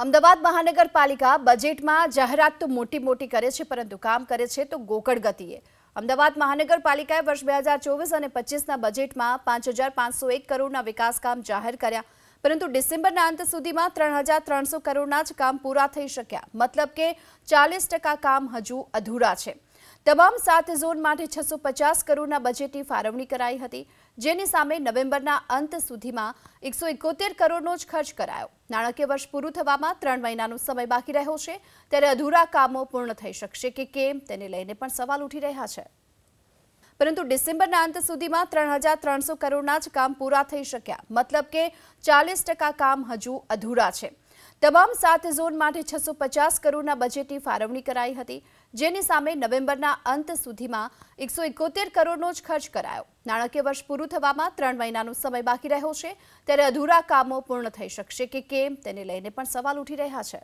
અમદાવાદ મહાનગરપાલિકા બજેટમાં જાહેરાત તો મોટી કરે છે, પરંતુ કામ કરે છે તો ગોકળ ગતિએ। અમદાવાદ મહાનગરપાલિકાએ વર્ષ 2024 અને 25ના બજેટમાં 5501 કરોડના વિકાસ કામ જાહેર કર્યા, પરંતુ ડિસેમ્બરના અંત સુધીમાં 3300 કરોડના જ કામ પૂરા થઈ શક્યા। મતલબ કે 40% કામ હજુ અધૂરા છે। તમામ 7 ઝોન માટે 650 કરોડના બજેટની ફાળવણી કરાઈ હતી, જેની સામે નવેમ્બરના અંત સુધીમાં 171 કરોડનો જ ખર્ચ કરાયો। નાણાકીય વર્ષ પૂરું થવામાં 3 મહિનાનો સમય બાકી રહ્યો છે, ત્યારે અધૂરા કામો પૂર્ણ થઈ શકશે કે કેમ તેને લઈને પણ સવાલ ઉઠી રહ્યા છે। પરંતુ ડિસેમ્બરના અંત સુધીમાં 3300 કરોડના જ કામ પૂરા થઈ શક્યા, મતલબ કે 40% કામ હજુ અધૂરા છે। તમામ 7 ઝોન માટે 650 કરોડના બજેટની ફાળવણી કરાઈ હતી, જેની સામે નવેમ્બરના અંત સુધીમાં 171 કરોડનો જ ખર્ચ કરાયો। નાણાકીય વર્ષ પૂરું થવામાં 3 મહિનાનો સમય બાકી રહ્યો છે, ત્યારે અધૂરા કામો પૂર્ણ થઈ શકશે કે કેમ તેને લઈને પણ સવાલ ઉઠી રહ્યા છે।